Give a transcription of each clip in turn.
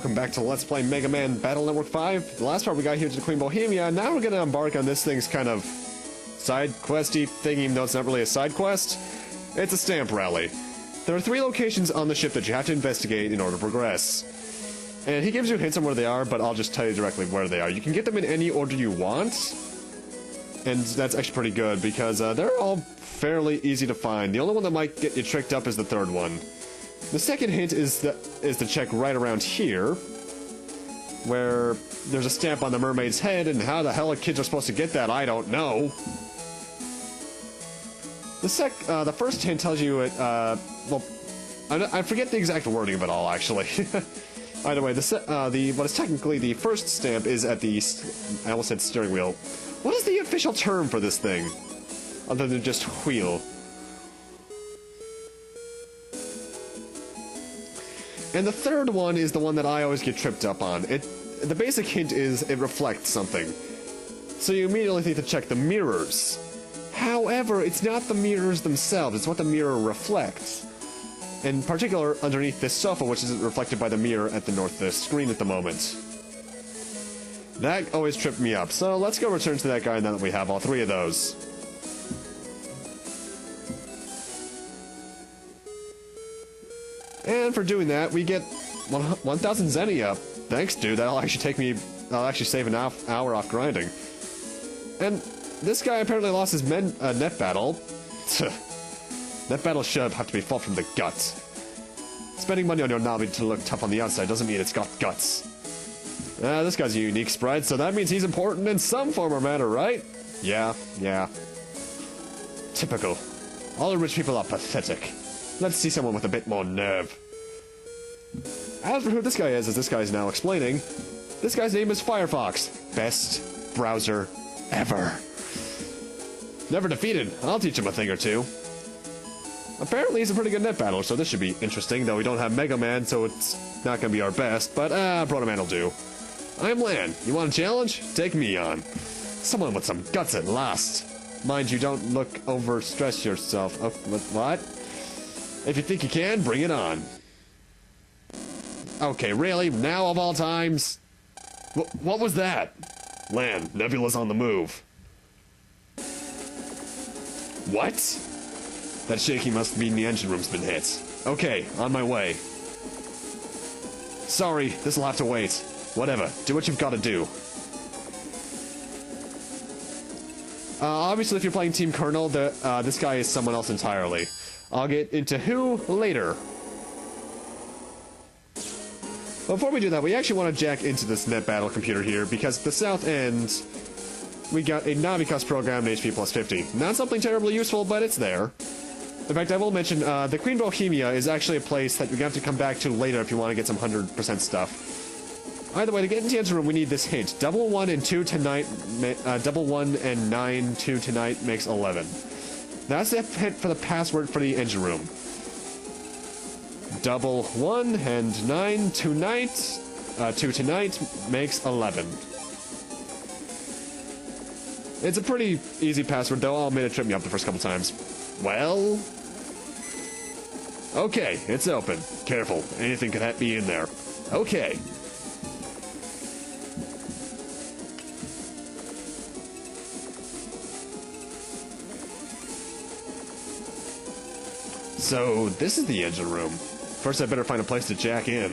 welcome back to Let's Play Mega Man Battle Network 5. The last part we got here to the Queen Bohemia, and now we're gonna embark on this thing's kind of side questy thing, even though it's not really a side quest. It's a Stamp Ralley. There are 3 locations on the ship that you have to investigate in order to progress. And he gives you hints on where they are, but I'll just tell you directly where they are. You can get them in any order you want, and that's actually pretty good, because they're all fairly easy to find. The only one that might get you tricked up is the 3rd one. The second hint is to check right around here, where there's a stamp on the mermaid's head, and how the hell kids are supposed to get that, I don't know. The first hint tells you it, well, I forget the exact wording of it all, actually. Either way, what is technically the first stamp is at the, I almost said steering wheel. What is the official term for this thing, other than just wheel? And the 3rd one is the one that I always get tripped up on. The basic hint is it reflects something. So you immediately think to check the mirrors. However, it's not the mirrors themselves, it's what the mirror reflects. In particular, underneath this sofa, which is reflected by the mirror at the north of the screen at the moment. That always tripped me up, so let's go return to that guy now that we have all 3 of those. And for doing that, we get 1,000 Xenia. Thanks, dude. That'll actually save an hour off grinding. And this guy apparently lost his net battle. Net battle should have to be fought from the guts. Spending money on your Navi to look tough on the outside doesn't mean it's got guts. This guy's a unique sprite, so that means he's important in some form or manner, right? Yeah. Typical. All the rich people are pathetic. Let's see someone with a bit more nerve. As for who this guy is, as this guy is now explaining, this guy's name is Fyrefox. Best browser ever. Never defeated. I'll teach him a thing or two. Apparently he's a pretty good net battler, so this should be interesting, though we don't have Megaman, so it's not going to be our best, but Proto Man will do. I'm Lan. You want a challenge? Take me on. Someone with some guts at last. Mind you, don't look overstress yourself. Oh, what? If you think you can, bring it on. Okay, really? Now of all times? What was that? Lan, Nebula's on the move. What? That shaking must mean the engine room's been hit. Okay, on my way. Sorry, this'll have to wait. Whatever, do what you've got to do. Obviously if you're playing Team Colonel, this guy is someone else entirely. I'll get into who later. Before we do that, we actually want to jack into this net battle computer here, because at the south end, we got a Navi program in HP plus 50. Not something terribly useful, but it's there. In fact, I will mention, the Queen Bohemia is actually a place that you're going to have to come back to later if you want to get some 100% stuff. Either way, to get into the engine room, we need this hint. Double 1 and 2 tonight, double 1 and 9, 2 tonight makes 11. That's the hint for the password for the engine room. Double 1 and 9 tonight, 2 tonight makes 11. It's a pretty easy password, though. I'll admit it tripped me up the first couple times. Well, okay, it's open. Careful, anything could be in there. Okay. So, this is the engine room. First I better find a place to jack in.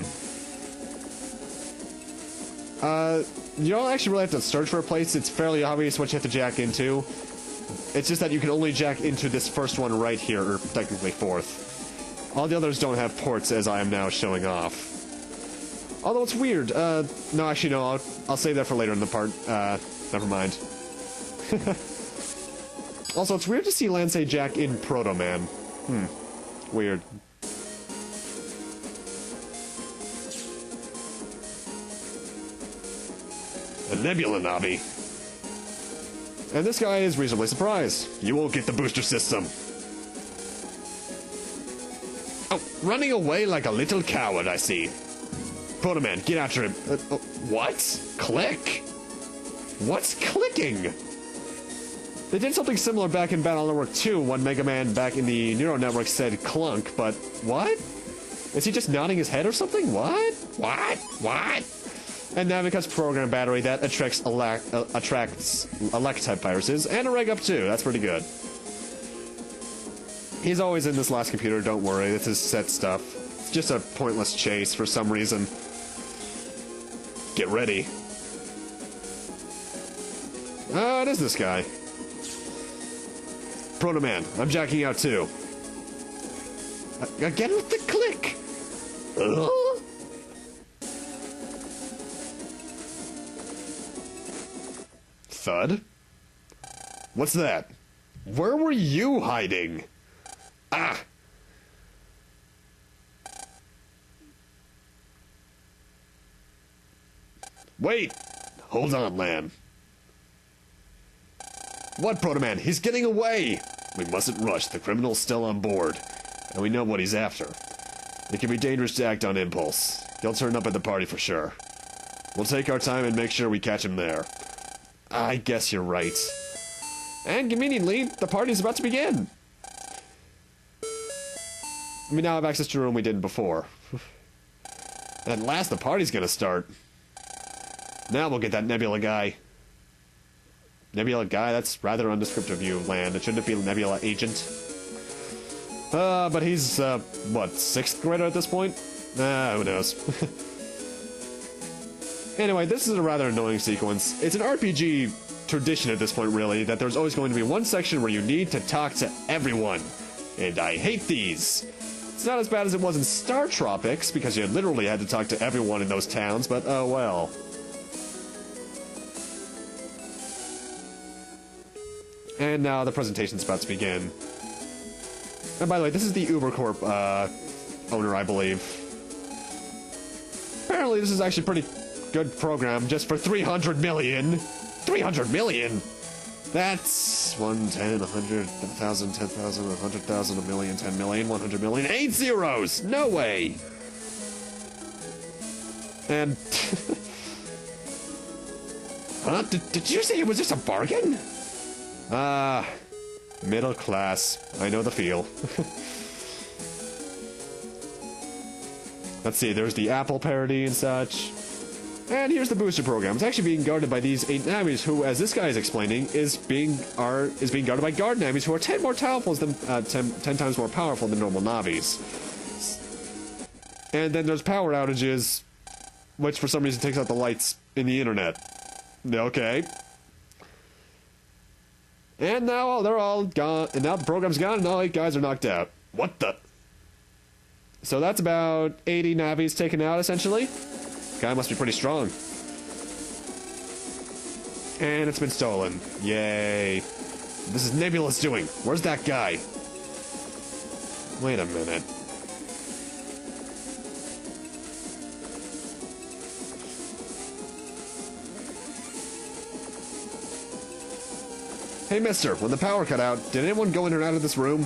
You don't actually really have to search for a place, it's fairly obvious what you have to jack into. It's just that you can only jack into this first one right here, or technically 4th. All the others don't have ports, as I am now showing off. Although it's weird, no, actually no, I'll save that for later in the part, never mind. Also, it's weird to see Lan say jack in Proto Man. Weird. The Nebula Navi. And this guy is reasonably surprised. You won't get the booster system. Oh, running away like a little coward, I see. Proto Man, get after him. What? Click? What's clicking? They did something similar back in Battle Network 2 when Megaman back in the Neural Network said clunk, but what? Is he just nodding his head or something? What? What? What? And Navica's program battery that attracts Elec-type viruses, and a reg up too. That's pretty good. He's always in this last computer, don't worry. This is set stuff. It's just a pointless chase for some reason. Get ready. Oh, it is this guy. Proto Man, I'm jacking out too. Again with the click! Ugh. Thud? What's that? Where were you hiding? Ah! Wait! Hold on, Lan. What, Proto Man? He's getting away! We mustn't rush. The criminal's still on board. And we know what he's after. It can be dangerous to act on impulse. He'll turn up at the party for sure. We'll take our time and make sure we catch him there. I guess you're right. And conveniently, the party's about to begin. We now have access to a room we didn't before. At last, the party's gonna start. Now we'll get that Nebula guy. Nebula guy? That's rather undescriptive view of land. It shouldn't be Nebula agent. But he's, what, 6th grader at this point? Who knows. Anyway, this is a rather annoying sequence. It's an RPG tradition at this point, really, that there's always going to be one section where you need to talk to everyone. And I hate these. It's not as bad as it was in Star Tropics, because you literally had to talk to everyone in those towns, but oh well. And now the presentation's about to begin. And by the way, this is the UberCorp owner, I believe. Apparently this is actually a pretty good program, just for 300 million. 300 million? That's 1, 10, 100, 1,000, 10,000, 100,000, a million, 10 million, 100 million, 8 zeros! No way! And... huh? Did you say it was just a bargain? Middle class. I know the feel. Let's see, there's the Apple parody and such. And here's the booster program. It's actually being guarded by these 8 Navis, who, as this guy is explaining, is being guarded by guard Navis, who are 10 times more powerful than normal Navis. And then there's power outages, which for some reason takes out the lights in the internet. Okay. And now they're all gone, and now the program's gone, and all 8 guys are knocked out. What the? So that's about 80 Navis taken out, essentially. Guy must be pretty strong. And it's been stolen. Yay. This is Nebula's doing. Where's that guy? Wait a minute. Hey, mister, when the power cut out, did anyone go in or out of this room?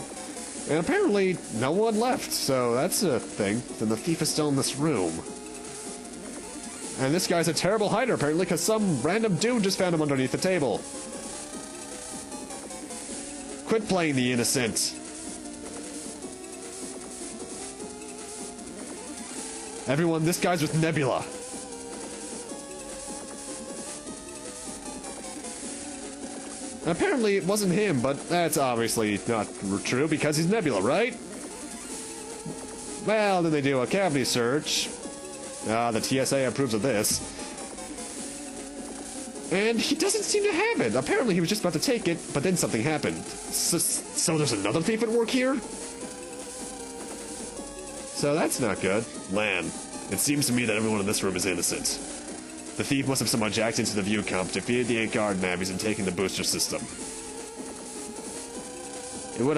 And apparently, no one left, so that's a thing. Then the thief is still in this room. And this guy's a terrible hider, apparently, because some random dude just found him underneath the table. Quit playing the innocent. Everyone, this guy's with Nebula. Apparently, it wasn't him, but that's obviously not true, because he's Nebula, right? Well, then they do a cavity search. The TSA approves of this. And he doesn't seem to have it. Apparently he was just about to take it, but then something happened. So there's another thief at work here? So that's not good. Lan, it seems to me that everyone in this room is innocent. The thief must have somehow jacked into the view comp, defeated the 8 guard Navis, and taken the booster system. It would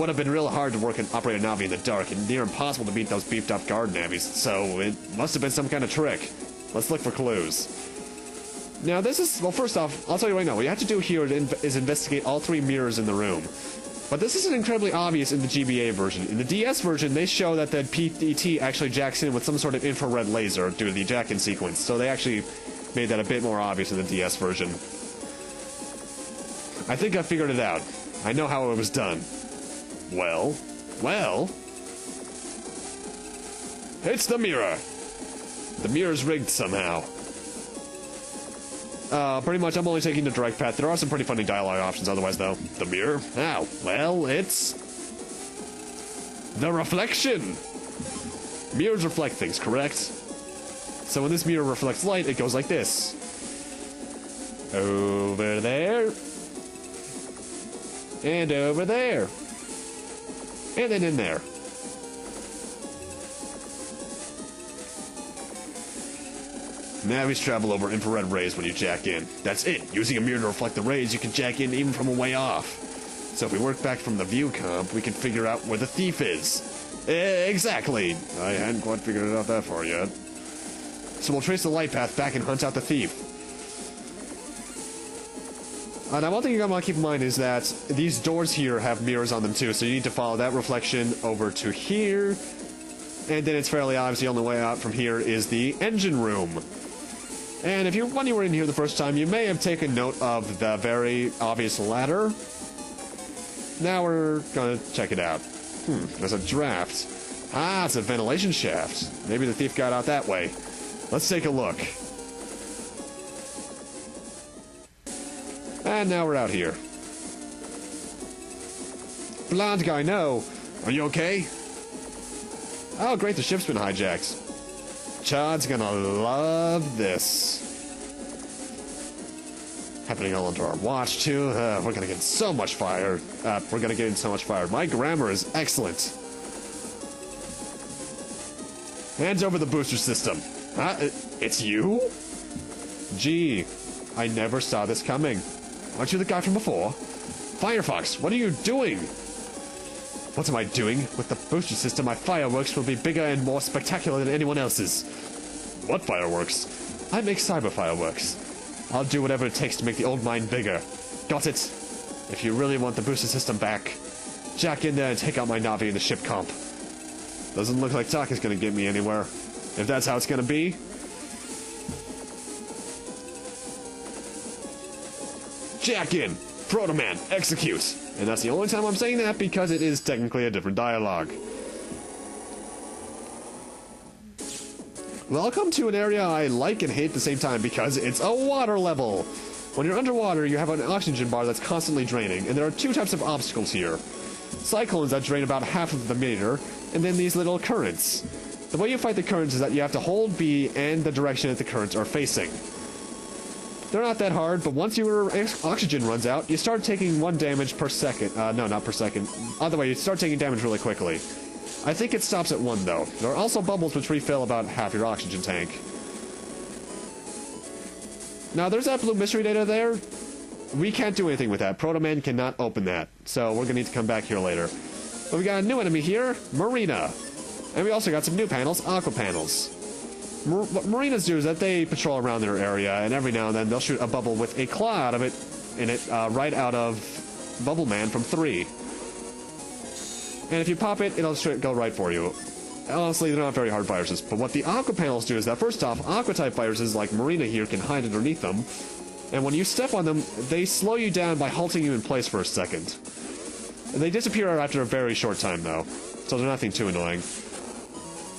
have been real hard to work and operate a Navi in the dark, and near impossible to beat those beefed up guard Navis, so it must have been some kind of trick. Let's look for clues. Now this is, well, first off, I'll tell you right now, what you have to do here is investigate all 3 mirrors in the room. But this isn't incredibly obvious in the GBA version. In the DS version, they show that the PDT actually jacks in with some sort of infrared laser due to the jack-in sequence, so they actually made that a bit more obvious in the DS version. I think I figured it out. I know how it was done. Well, it's the mirror. The mirror's rigged somehow. Pretty much I'm only taking the direct path. There are some pretty funny dialogue options otherwise, though. The mirror? How? Well, it's... the reflection! Mirrors reflect things, correct? So when this mirror reflects light, it goes like this. Over there. And over there. And then in there. Navis travel over infrared rays when you jack in. That's it. Using a mirror to reflect the rays, you can jack in even from a way off. So if we work back from the view comp, we can figure out where the thief is. Exactly. I hadn't quite figured it out that far yet. So we'll trace the light path back and hunt out the thief. Now, one thing you're going to want to keep in mind is that these doors here have mirrors on them too, so you need to follow that reflection over to here. And then it's fairly obvious the only way out from here is the engine room. And if when you were in here the first time, you may have taken note of the very obvious ladder. Now we're going to check it out. There's a draft. Ah, it's a ventilation shaft. Maybe the thief got out that way. Let's take a look. And now we're out here. Blonde guy, no. Are you okay? Oh, great, the ship's been hijacked. Chad's gonna love this. Happening all under our watch, too. We're gonna get so much fire. We're gonna get in so much fire. My grammar is excellent. Hands over the booster system. It's you? Gee, I never saw this coming. Aren't you the guy from before? Fyrefox, what are you doing? What am I doing? With the booster system, my fireworks will be bigger and more spectacular than anyone else's. What fireworks? I make cyber fireworks. I'll do whatever it takes to make the old mine bigger. Got it? If you really want the booster system back, jack in there and take out my Navi in the ship comp. Doesn't look like talk is gonna get me anywhere. If that's how it's gonna be. Jack in! Proto-Man, execute! And that's the only time I'm saying that because it is technically a different dialogue. Welcome to an area I like and hate at the same time because it's a water level. When you're underwater, you have an oxygen bar that's constantly draining, and there are two types of obstacles here. Cyclones that drain about half of the meter, and then these little currents. The way you fight the currents is that you have to hold B and the direction that the currents are facing. They're not that hard, but once your oxygen runs out, you start taking 1 damage per second. No, not per second. Other way, you start taking damage really quickly. I think it stops at 1, though. There are also bubbles which refill about half your oxygen tank. Now, there's that blue mystery data there. We can't do anything with that. Proto-Man cannot open that, so we're going to need to come back here later. But we got a new enemy here, Marina. And we also got some new panels, Aqua panels. What marinas do is that they patrol around their area, and every now and then they'll shoot a bubble with a claw out of it, right out of Bubble Man from 3. And if you pop it, it'll go right for you. Honestly, they're not very hard viruses, but what the Aqua panels do is that, first off, Aqua-type viruses like Marina here can hide underneath them, and when you step on them, they slow you down by halting you in place for a second. And they disappear after a very short time, though, so they're nothing too annoying.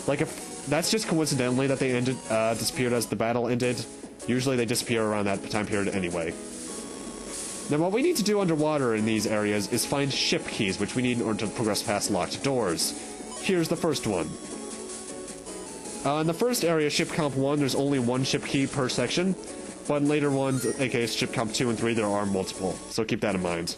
Like, if that's just coincidentally that they disappeared as the battle ended. Usually they disappear around that time period anyway. Now what we need to do underwater in these areas is find ship keys, which we need in order to progress past locked doors. Here's the first one. In the first area, Ship Comp 1, there's only 1 ship key per section, but in later ones, aka Ship Comp 2 and 3, there are multiple, so keep that in mind.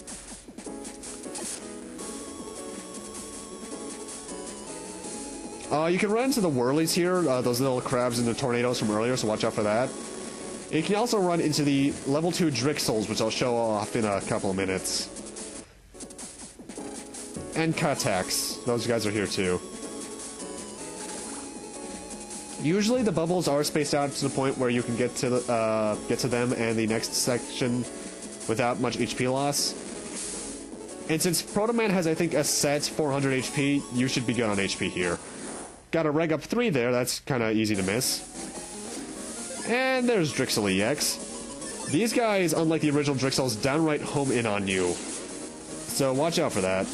You can run into the whirlies here, those little crabs and the tornadoes from earlier, so watch out for that. You can also run into the level 2 Drixels, which I'll show off in a couple of minutes. And Katax, those guys are here too. Usually the bubbles are spaced out to the point where you can get to them and the next section without much HP loss. And since Proto-Man has, I think, a set 400 HP, you should be good on HP here. Got a reg up 3 there, that's kind of easy to miss. And there's Drixel EX. These guys, unlike the original Drixels, downright home in on you. So watch out for that.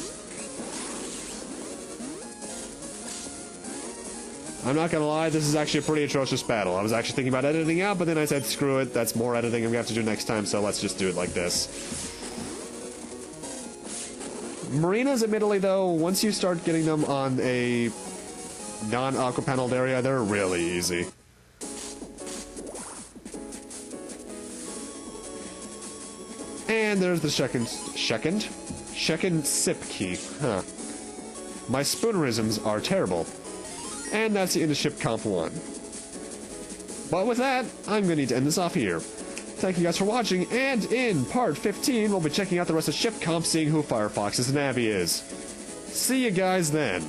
I'm not gonna lie, this is actually a pretty atrocious battle. I was actually thinking about editing out, but then I said, screw it, that's more editing I'm gonna have to do next time, so let's just do it like this. Marinas, admittedly, though, once you start getting them on a non-aqua paneled area, they're really easy. And there's the second sip key. Huh. My spoonerisms are terrible. And that's the end of Ship Comp 1. But with that, I'm going to need to end this off here. Thank you guys for watching, and in part 15, we'll be checking out the rest of Ship Comp, seeing who Fyrefox's Navi is. See you guys then.